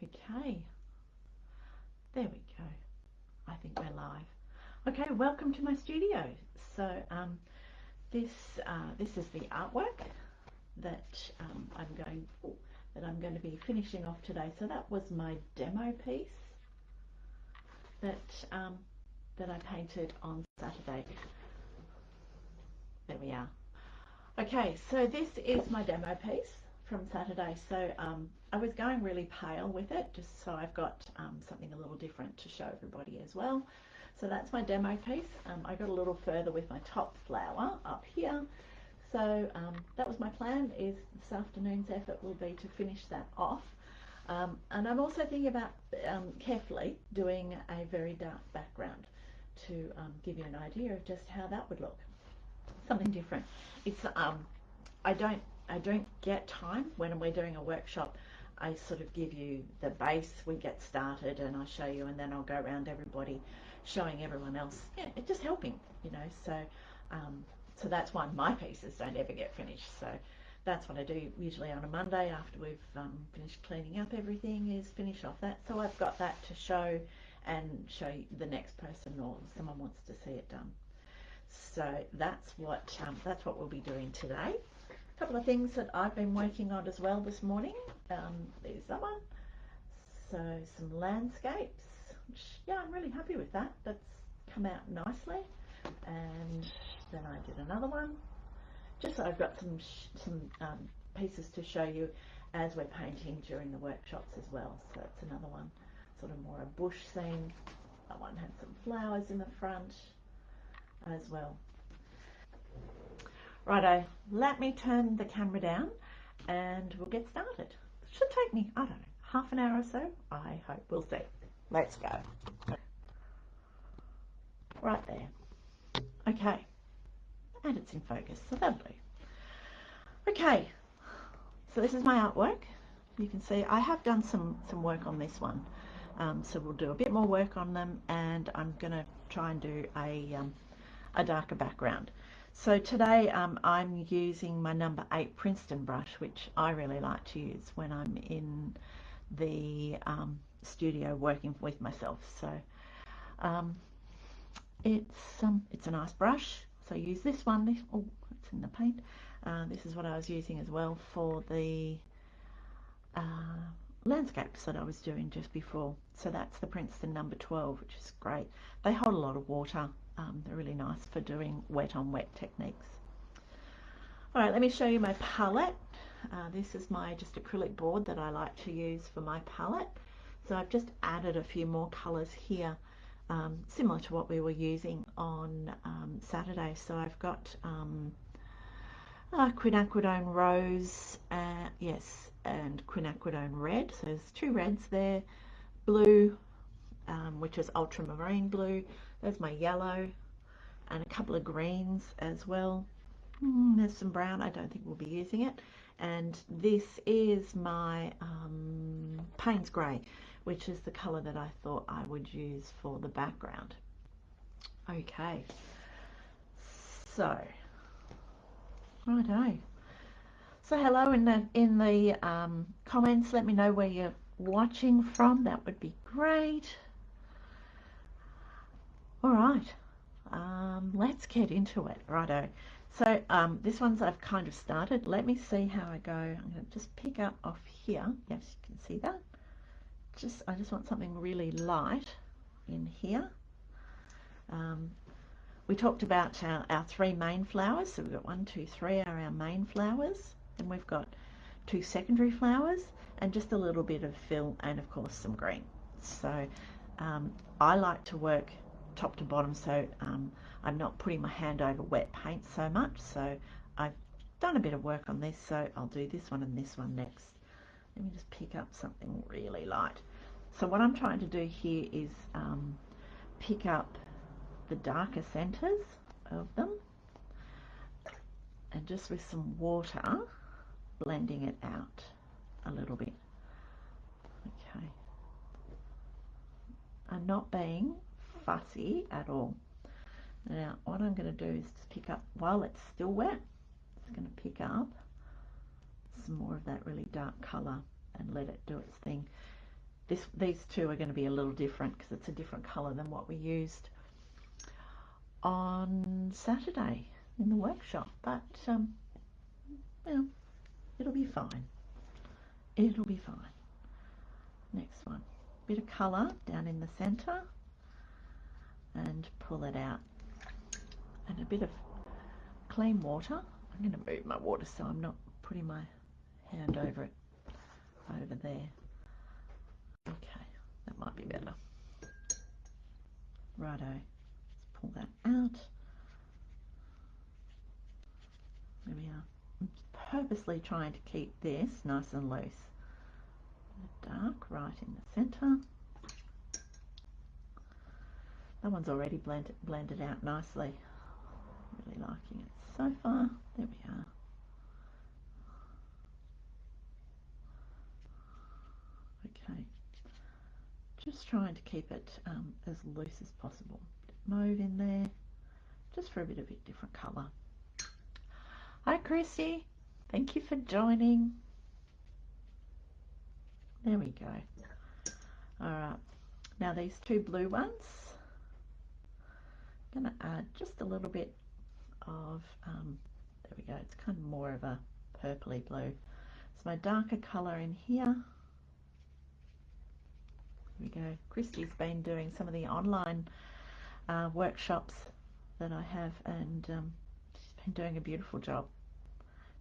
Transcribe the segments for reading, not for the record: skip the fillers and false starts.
Okay, there we go. I think we're live. Okay, welcome to my studio. So this is the artwork that I'm going to be finishing off today. So that was my demo piece that I painted on Saturday. There we are. Okay, so this is my demo piece from Saturday. So I was going really pale with it, just so I've got something a little different to show everybody as well. So that's my demo piece. I got a little further with my top flower up here. So that was my plan, is this afternoon's effort will be to finish that off. And I'm also thinking about carefully doing a very dark background to give you an idea of just how that would look. Something different. It's I don't get time when we're doing a workshop. I sort of give you the base, we get started, and I'll show you, and then I'll go around everybody showing everyone else. Yeah, it's just helping, you know. So so that's why my pieces don't ever get finished. So that's what I do usually on a Monday after we've finished cleaning up everything, is finish off that. So I've got that to show, and show the next person or someone wants to see it done. So that's what we'll be doing today. A couple of things that I've been working on as well this morning. There's that one. So some landscapes, which, yeah, I'm really happy with that. That's come out nicely. And then I did another one. Just so I've got some pieces to show you as we're painting during the workshops as well. So it's another one, sort of more a bush scene. That one had some flowers in the front as well. Righto, let me turn the camera down and we'll get started. It should take me, I don't know, half an hour or so. I hope. We'll see. Let's go. Right there. Okay. And it's in focus, so that'll do. Okay. So this is my artwork. You can see I have done some work on this one. So we'll do a bit more work on them, and I'm going to try and do a darker background. So today I'm using my number 8 Princeton brush, which I really like to use when I'm in the studio working with myself. So it's a nice brush. So I use this one. Oh, it's in the paint. This is what I was using as well for the landscapes that I was doing just before. So that's the Princeton number 12, which is great. They hold a lot of water. They're really nice for doing wet on wet techniques. All right, let me show you my palette. This is my just acrylic board that I like to use for my palette. So I've just added a few more colors here, similar to what we were using on Saturday. So I've got Quinacradone rose, yes, and Quinacradone red. So there's 2 reds there, blue, which is ultramarine blue. There's my yellow, and a couple of greens as well. There's some brown. I don't think we'll be using it. And this is my Paynes grey, which is the colour that I thought I would use for the background. Okay, so righto. So hello in the comments. Let me know where you're watching from. That would be great. All right. Let's get into it. Righto. So this one's I've kind of started. Let me see how I go. I'm going to just pick up off here. Yes, you can see that. I just want something really light in here. We talked about our 3 main flowers. So we've got 1, 2, 3 are our main flowers. And we've got 2 secondary flowers and just a little bit of fill, and of course some green. So I like to work top to bottom, so I'm not putting my hand over wet paint so much. So I've done a bit of work on this, so I'll do this one and this one next. Let me just pick up something really light. So what I'm trying to do here is pick up the darker centers of them, and just with some water blending it out a little bit. Okay, I'm not being fussy at all. Now what I'm going to do is just pick up, while it's still wet, it's going to pick up some more of that really dark colour and let it do its thing. these two are going to be a little different because it's a different colour than what we used on Saturday in the workshop, but well, it'll be fine. It'll be fine. Next one, bit of colour down in the centre and pull it out, and a bit of clean water. I'm going to move my water so I'm not putting my hand over it, over there. Okay, that might be better. Righto, let's pull that out. There we are. I'm purposely trying to keep this nice and loose. Dark right in the centre. That one's already blended out nicely. Really liking it so far. There we are. Okay, just trying to keep it as loose as possible. Mauve in there, just for a bit of a different colour. Hi Chrissy, thank you for joining. There we go. Alright, now these two blue ones, I'm going to add just a little bit of, there we go, it's kind of more of a purpley blue. It's my darker colour in here. There we go. Christy's been doing some of the online workshops that I have, and she's been doing a beautiful job,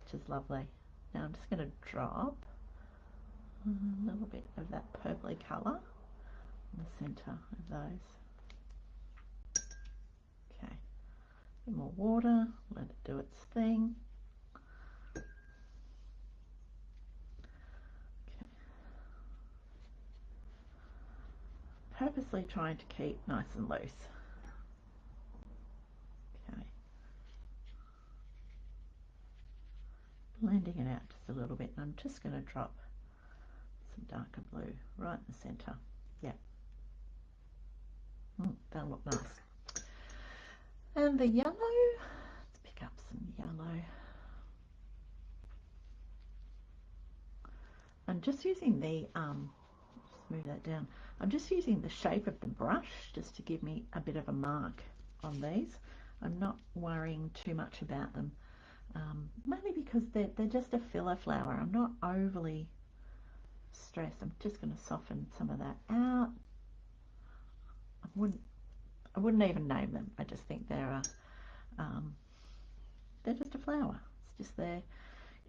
which is lovely. Now I'm just going to drop a little bit of that purpley colour in the centre of those. Okay, a bit more water, let it do its thing. Okay. Purposely trying to keep nice and loose. Okay. Blending it out just a little bit, and I'm just going to drop some darker blue right in the centre. Yep. That'll look nice. And the yellow, let's pick up some yellow. I'm just using the, just move that down. I'm just using the shape of the brush just to give me a bit of a mark on these. I'm not worrying too much about them, mainly because they're just a filler flower. I'm not overly stressed. I'm just going to soften some of that out. I wouldn't even name them. I just think they're just a flower. It's just there.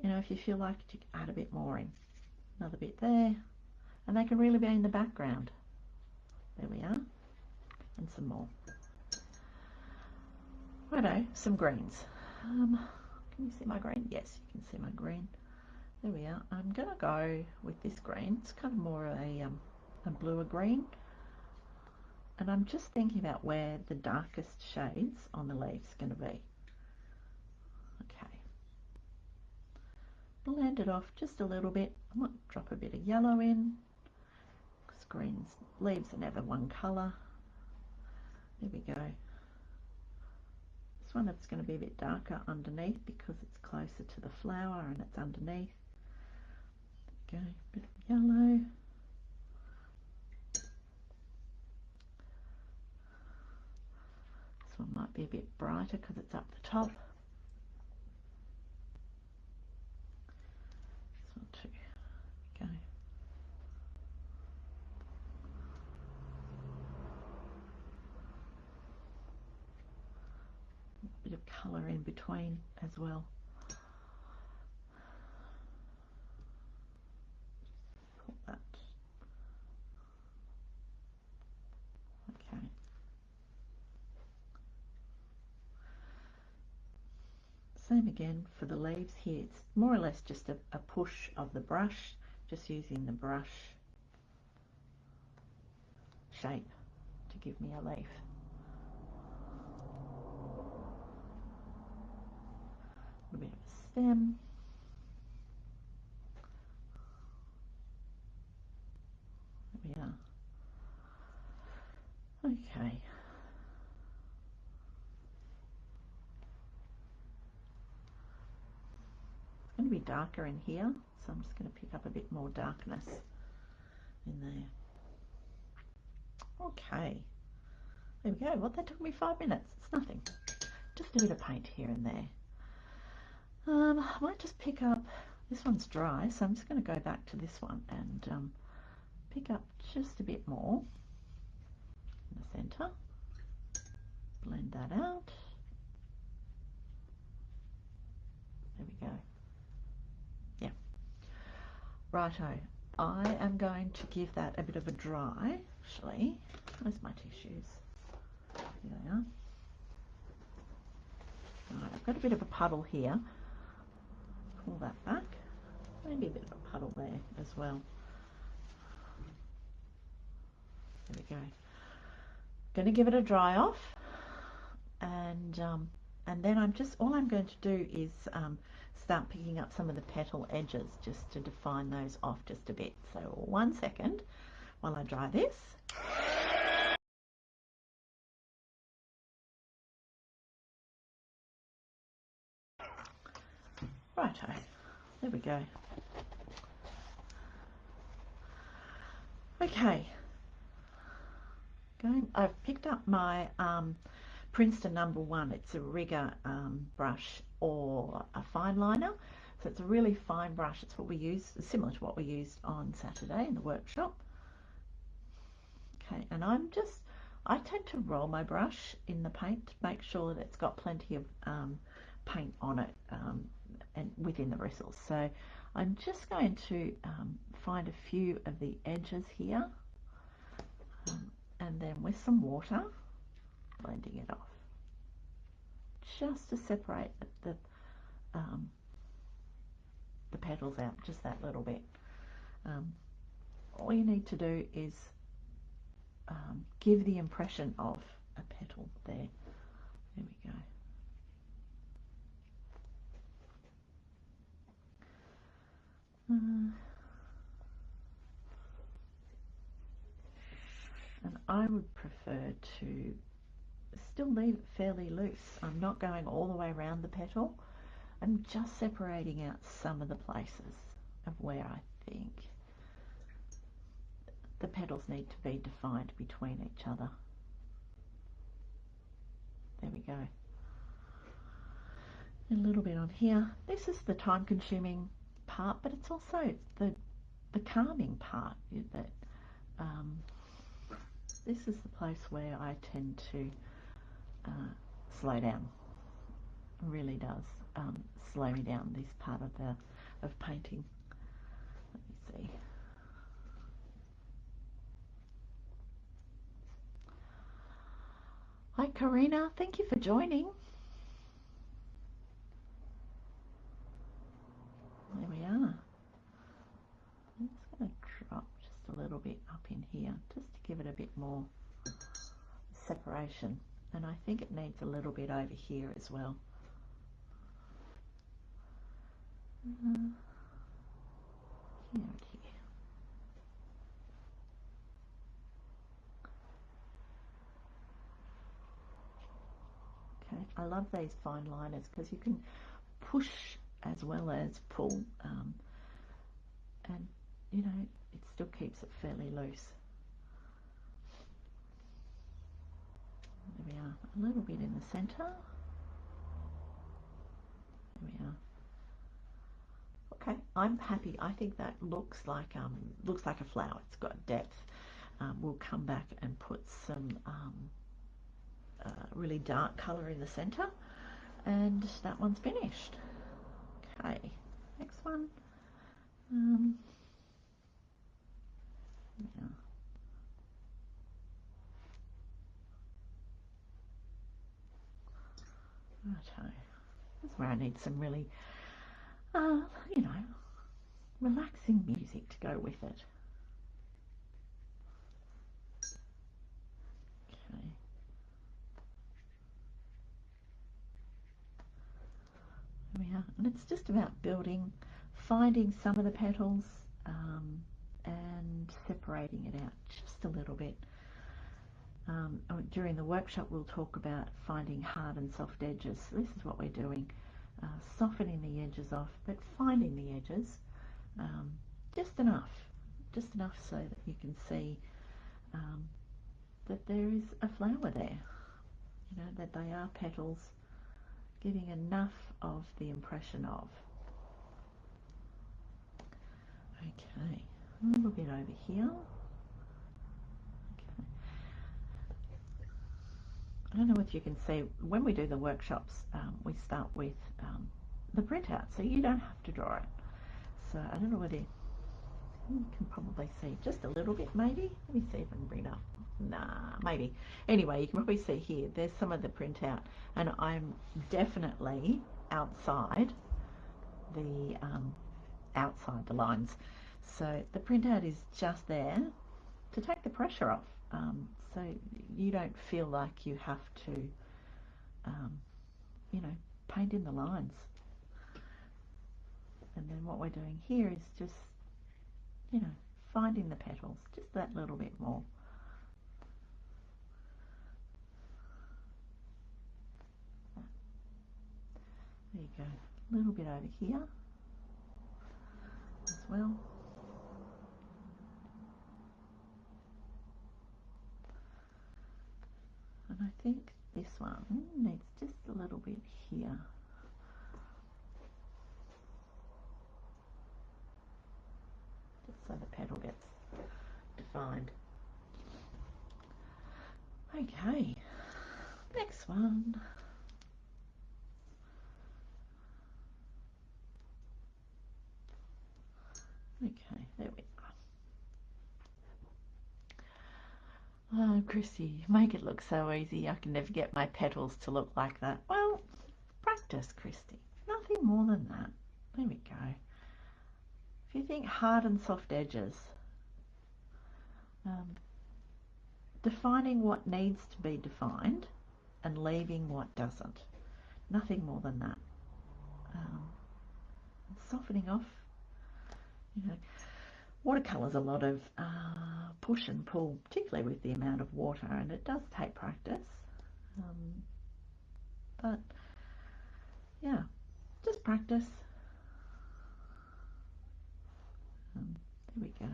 You know, if you feel like it, you can add a bit more in. Another bit there, and they can really be in the background. There we are, and some more. Righto, some greens. Can you see my green? Yes, you can see my green. There we are. I'm going to go with this green. It's kind of more a bluer green. And I'm just thinking about where the darkest shades on the leaves are going to be. Okay. Blend it off just a little bit. I might drop a bit of yellow in, because greens, leaves are never one colour. There we go. This one, it's going to be a bit darker underneath because it's closer to the flower and it's underneath. Okay, bit of yellow. This one might be a bit brighter because it's up the top. This one too. Okay. A bit of colour in between as well. Pull that. Okay. Same again for the leaves here. It's more or less just a push of the brush, just using the brush shape to give me a leaf. A bit of a stem. There we are. Okay. It's going to be darker in here, so I'm just going to pick up a bit more darkness in there. Okay, there we go. Well, that took me 5 minutes. It's nothing. Just a bit of paint here and there. I might just pick up, this one's dry, so I'm just going to go back to this one and pick up just a bit more in the centre. Blend that out. There we go. Yeah. Righto. I am going to give that a bit of a dry, actually. Where's my tissues? Here they are. Right, I've got a bit of a puddle here. Pull that back. Maybe a bit of a puddle there as well. There we go. Going to give it a dry off, and then all I'm going to do is start picking up some of the petal edges just to define those off just a bit. So 1 second while I dry this. Righto, there we go. Okay, I've picked up my Princeton #1. It's a rigger brush or a fine liner. So it's a really fine brush. It's what we use, similar to what we used on Saturday in the workshop. Okay, and I tend to roll my brush in the paint to make sure that it's got plenty of paint on it and within the bristles. So I'm just going to find a few of the edges here and then with some water blending it off just to separate the petals out just that little bit. All you need to do is give the impression of a petal there. There we go. And I would prefer to still leave it fairly loose. I'm not going all the way around the petal. I'm just separating out some of the places of where I think the petals need to be defined between each other. There we go. A little bit on here. This is the time-consuming part, but it's also the calming part. That this is the place where I tend to slow down. It really does slow me down. This part of painting. Let me see. Hi, Karina. Thank you for joining. There we are. I'm just going to drop just a little bit up in here, just to give it a bit more separation. And I think it needs a little bit over here as well. Here and here. Okay, I love these fine liners because you can push as well as pull, and you know, it still keeps it fairly loose. There we are, a little bit in the centre. There we are. Okay, I'm happy. I think that looks like a flower. It's got depth. We'll come back and put some really dark colour in the centre, and that one's finished. Okay, next one. Yeah. Righto. This is where I need some really, you know, relaxing music to go with it. Okay. There we are. And it's just about building, finding some of the petals and separating it out just a little bit. During the workshop we'll talk about finding hard and soft edges. So this is what we're doing, softening the edges off, but finding the edges just enough so that you can see that there is a flower there, you know, that they are petals, giving enough of the impression of. Okay, a little bit over here. Okay. I don't know if you can see, when we do the workshops, we start with the printout, so you don't have to draw it. So I don't know whether you can probably see just a little bit, maybe. Let me see if I can bring it up. Nah, maybe. Anyway, you can probably see here, there's some of the printout, and I'm definitely outside the lines. So the printout is just there to take the pressure off, so you don't feel like you have to, you know, paint in the lines. And then what we're doing here is just, you know, finding the petals, just that little bit more. There you go. A little bit over here as well. And I think this one needs just a little bit here. Just so the petal gets defined. Okay, next one. Okay, there we are. Oh, Chrissy, make it look so easy. I can never get my petals to look like that. Well, practice, Christy. Nothing more than that. There we go. If you think hard and soft edges, defining what needs to be defined and leaving what doesn't. Nothing more than that. Softening off, you know. Watercolour's a lot of push and pull, particularly with the amount of water, and it does take practice. But yeah, just practice. There we go.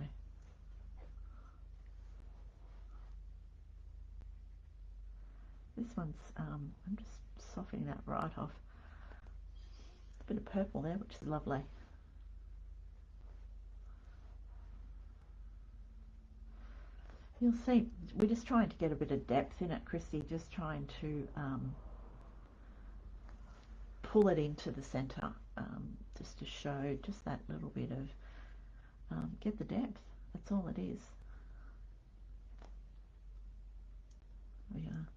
This one's, I'm just softening that right off. A bit of purple there, which is lovely. You'll see, we're just trying to get a bit of depth in it, Christy, just trying to pull it into the centre, just to show just that little bit of, get the depth. That's all it is. There we are.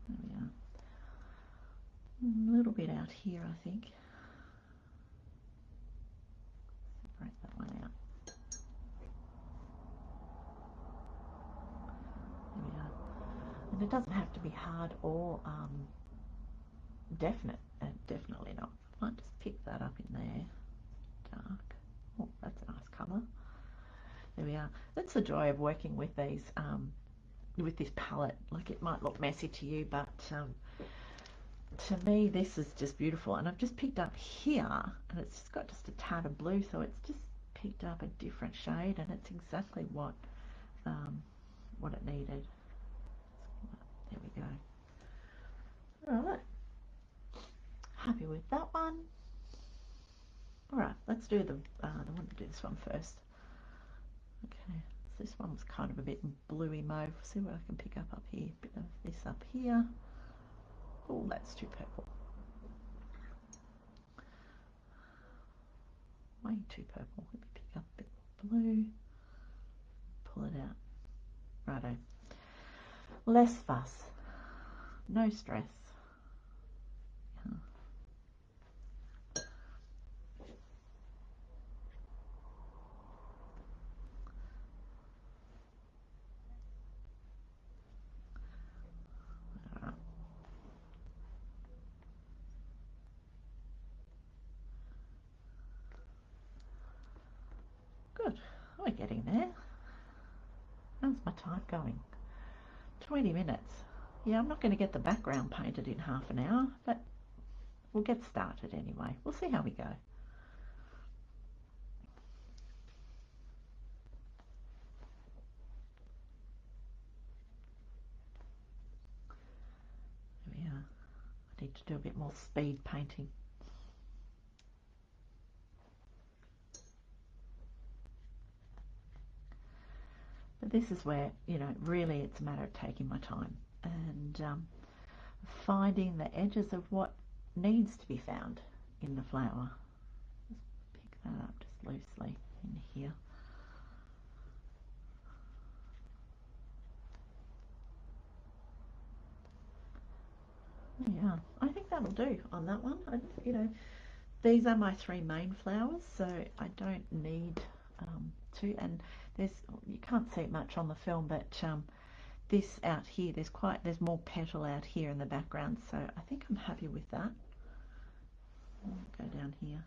There we are. A little bit out here, I think. Separate that one out. There we are. And it doesn't have to be hard or definite. Definitely not. I might just pick that up in there. Dark. Oh, that's a nice colour. There we are. That's the joy of working with these, with this palette. Like, it might look messy to you, but to me this is just beautiful. And I've just picked up here, and it's just got just a tad of blue, so it's just picked up a different shade, and it's exactly what it needed. There we go. All right. Happy with that one. All right, let's do I want to do this one first. Okay, so this one was kind of a bit bluey mauve. See what I can pick up here. A bit of this up here. Oh, that's too purple. Way too purple. Let me pick up a bit of blue. Pull it out. Righto. Less fuss. No stress. Good. We're getting there. How's my time going? 20 minutes. Yeah, I'm not going to get the background painted in half an hour, but we'll get started anyway. We'll see how we go. Need to do a bit more speed painting. But this is where, you know, really it's a matter of taking my time and finding the edges of what needs to be found in the flower. Just pick that up just loosely in here. Yeah, I think that'll do on that one. You know, these are my three main flowers, so I don't need to. And you can't see it much on the film, but this out here, there's more petal out here in the background, so I think I'm happy with that. I'll go down here.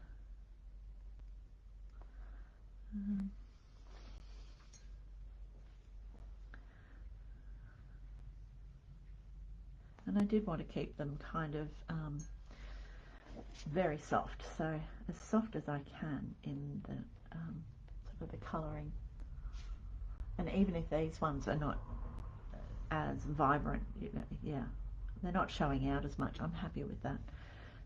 And I did want to keep them kind of very soft, so as soft as I can in the sort of the colouring. And even if these ones are not as vibrant, you know, yeah, they're not showing out as much, I'm happy with that.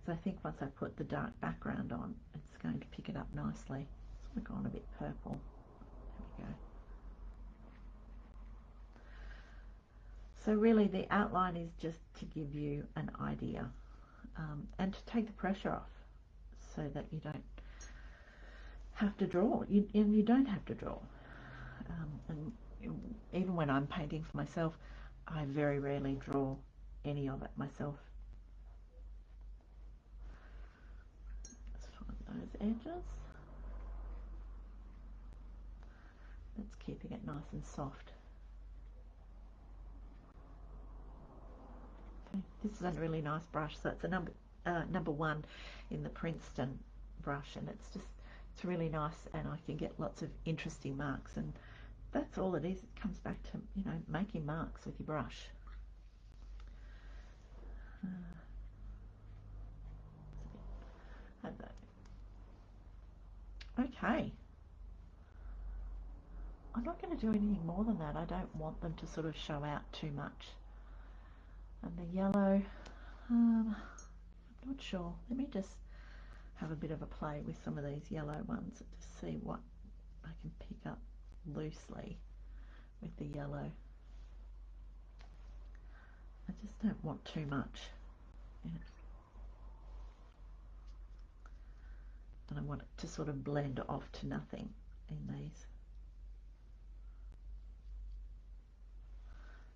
So I think once I put the dark background on, it's going to pick it up nicely. It's gone a bit purple. There we go. So really the outline is just to give you an idea and to take the pressure off so that you don't have to draw. You don't have to draw. And even when I'm painting for myself, I very rarely draw any of it myself. Let's find those edges. That's keeping it nice and soft. Okay, this is a really nice brush, so it's a number one in the Princeton brush, and it's really nice, and I can get lots of interesting marks, and that's all it is. It comes back to, you know, making marks with your brush. Okay. I'm not going to do anything more than that. I don't want them to sort of show out too much. And the yellow, I'm not sure. Let me just have a bit of a play with some of these yellow ones to see what I can pick up loosely with the yellow. I just don't want too much. Yeah. And I want it to sort of blend off to nothing in these.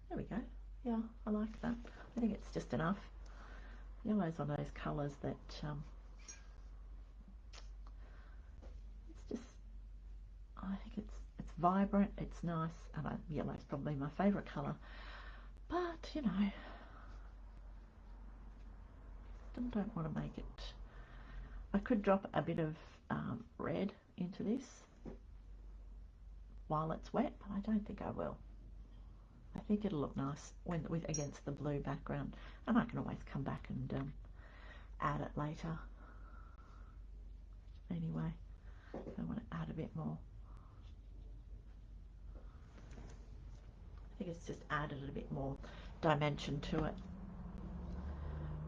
There we go. Yeah, I like that. I think it's just enough. Yellow's one of those colours that it's just, I think it's vibrant, it's nice, and yellow's probably my favourite colour. But, you know, don't want to make it. I could drop a bit of red into this while it's wet, but I don't think I will. I think it'll look nice against the blue background, and I can always come back and add it later. Anyway, I want to add a bit more. I think it's just added a bit more dimension to it.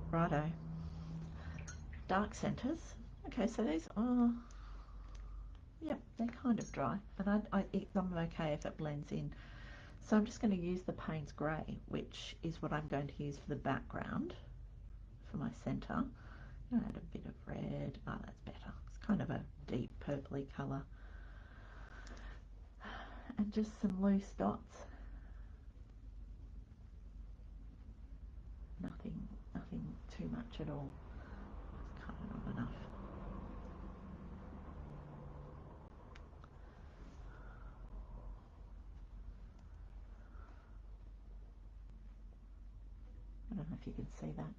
Righto. Dark centres. Okay, so these are, yep, they're kind of dry, and I'm okay if it blends in. So I'm just going to use the Paynes grey, which is what I'm going to use for the background, for my centre. Add a bit of red. Oh, that's better. It's kind of a deep purpley colour. And just some loose dots. Nothing too much at all. It's kind of not enough. I don't know if you can see that.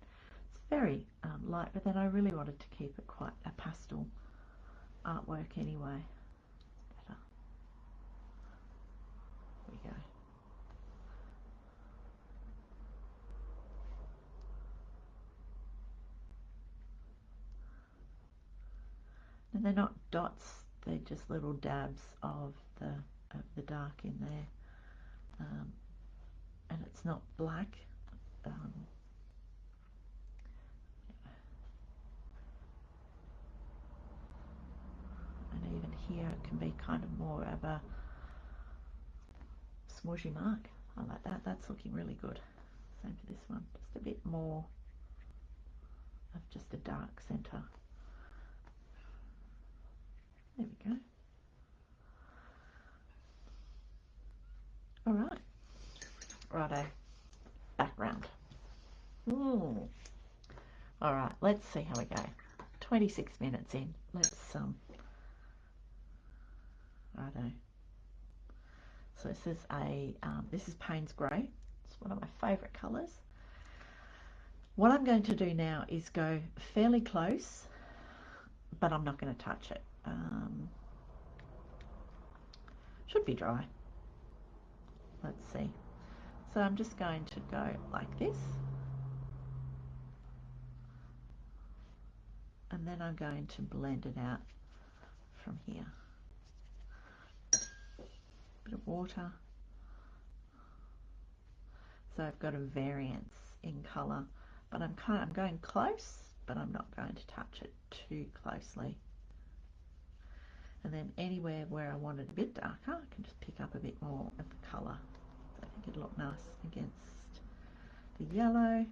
It's very light, but then I really wanted to keep it quite a pastel artwork anyway. Better. There we go. And they're not dots, they're just little dabs of the dark in there. And it's not black. kind of more of a smooshy mark. I like that. That's looking really good. Same for this one. Just a bit more of just a dark centre. There we go. All right. Righto. Background. All right. Let's see how we go. 26 minutes in. Let's righto. So this is Paynes Grey. It's one of my favourite colours. What I'm going to do now is go fairly close, but I'm not going to touch it. Should be dry. Let's see. So I'm just going to go like this. And then I'm going to blend it out from here. Bit of water. So I've got a variance in colour, but I'm going close, but I'm not going to touch it too closely. And then anywhere where I want it a bit darker, I can just pick up a bit more of the colour. So I think it'll look nice against the yellow.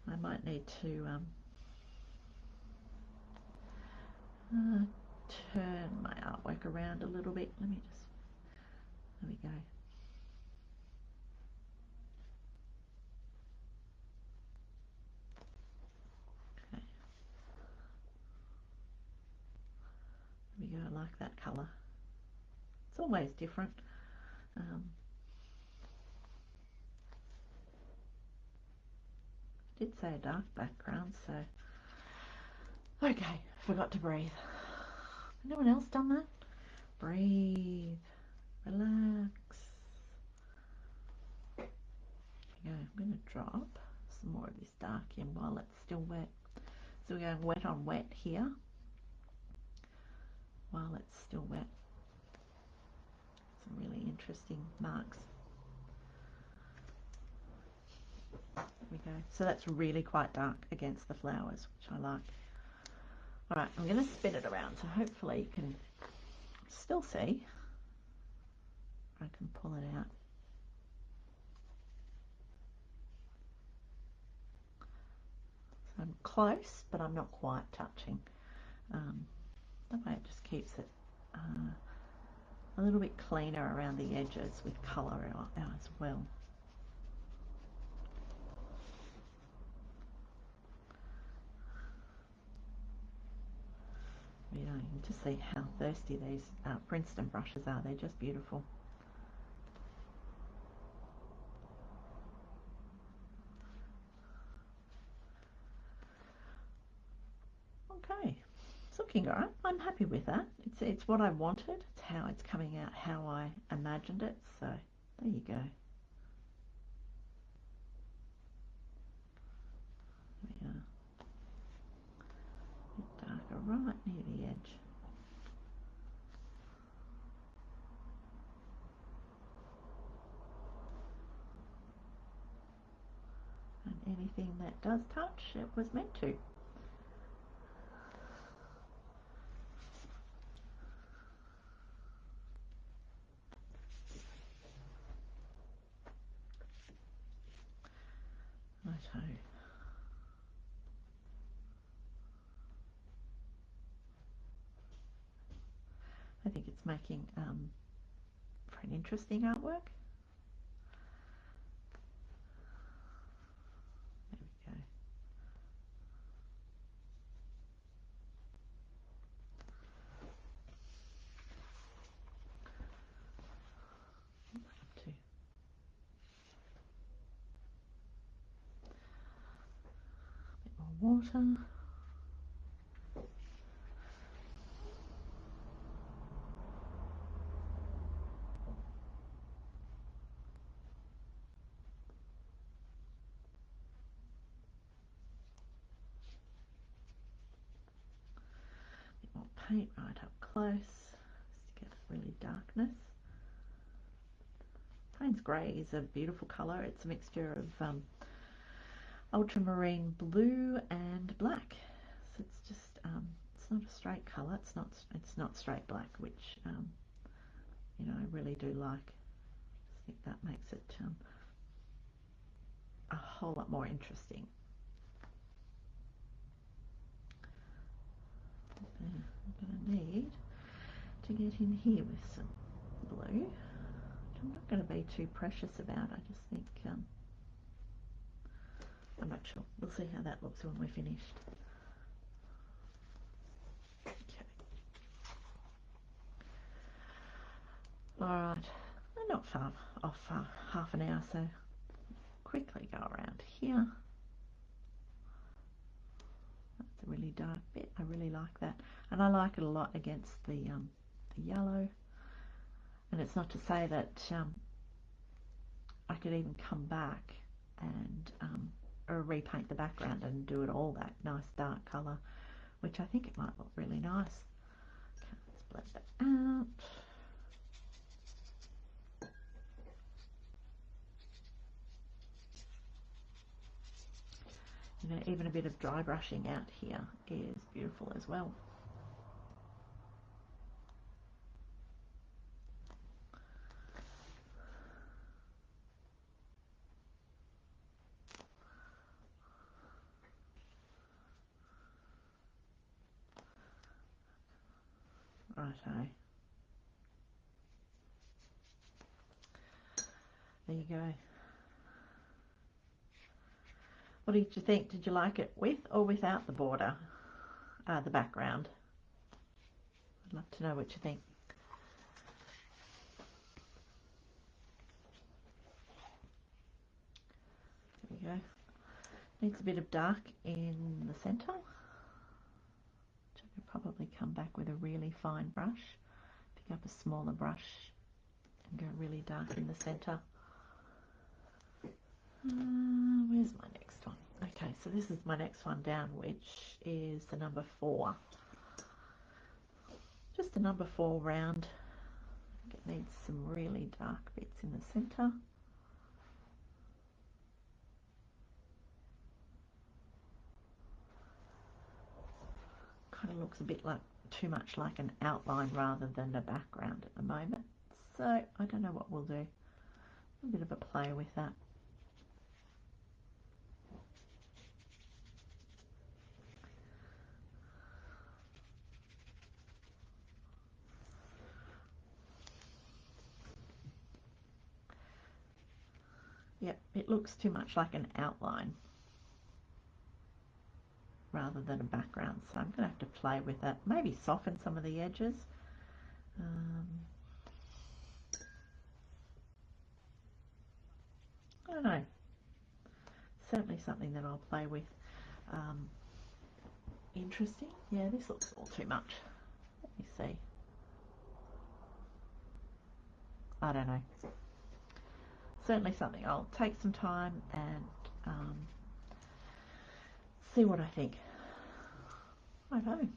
I might need to turn my artwork around a little bit. There we go. Okay. There we go, I like that colour. It's always different. I did say a dark background, so okay, forgot to breathe. Anyone else done that? Breathe, relax. Yeah, I'm going to drop some more of this dark in while it's still wet. So we're going wet on wet here while it's still wet. Some really interesting marks. There we go. So that's really quite dark against the flowers, which I like. All right, I'm going to spin it around, so hopefully you can still see. I can pull it out. So I'm close, but I'm not quite touching. That way it just keeps it a little bit cleaner around the edges with colour out as well. You know, you can just see how thirsty these Princeton brushes are. They're just beautiful. Okay, it's looking alright. I'm happy with that. It's what I wanted. It's how it's coming out, how I imagined it. So there you go. There we are. A bit darker right near the edge. And anything that does touch, it was meant to. Righto. I think it's making for an interesting artwork. There we go. Up to. A bit more water. Paint right up close just to get really darkness. Paynes Grey is a beautiful colour. It's a mixture of ultramarine blue and black. So it's just it's not a straight colour. It's not straight black, which you know, I really do like. I think that makes it a whole lot more interesting. I'm going to need to get in here with some blue, which I'm not going to be too precious about. I just think I'm not sure. We'll see how that looks when we're finished. Okay. Alright, we're not far off half an hour, so quickly go around here. That's a really dark bit. I really like that, and I like it a lot against the yellow. And it's not to say that I could even come back and or repaint the background and do it all that nice dark colour, which I think it might look really nice. Okay, let's blend that out. You know, even a bit of dry brushing out here is beautiful as well. Righto. There you go. What did you think? Did you like it with or without the border, the background? I'd love to know what you think. There we go. Needs a bit of dark in the centre. I could probably come back with a really fine brush, pick up a smaller brush and go really dark in the centre. Where's my next one? Okay, so this is my next one down, which is the number 4. Just a number 4 round. It needs some really dark bits in the centre. Kind of looks a bit like too much like an outline rather than a background at the moment. So I don't know what we'll do. A bit of a play with that. Yep, it looks too much like an outline rather than a background, so I'm going to have to play with that. Maybe soften some of the edges. I don't know. Certainly something that I'll play with. Interesting. Yeah, this looks all too much. Let me see. I don't know. Certainly something I'll take some time and see what I think. I don't know.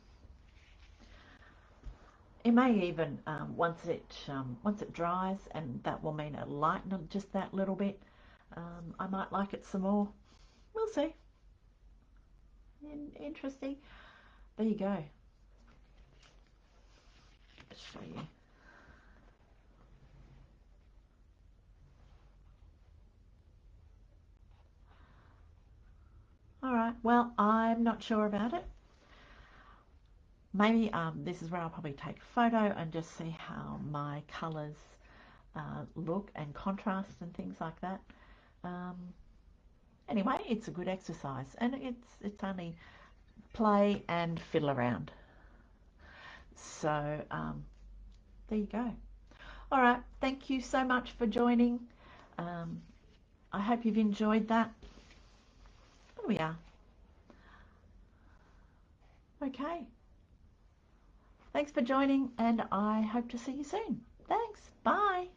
It may even once it dries, and that will mean it'll lighten it just that little bit. I might like it some more. We'll see. Interesting. There you go. Let's show you. All right. Well, I'm not sure about it. Maybe this is where I'll probably take a photo and just see how my colours look and contrast and things like that. Anyway, it's a good exercise, and it's only play and fiddle around. So there you go. All right, thank you so much for joining. I hope you've enjoyed that. There we are. Okay. Thanks for joining, and I hope to see you soon. Thanks. Bye.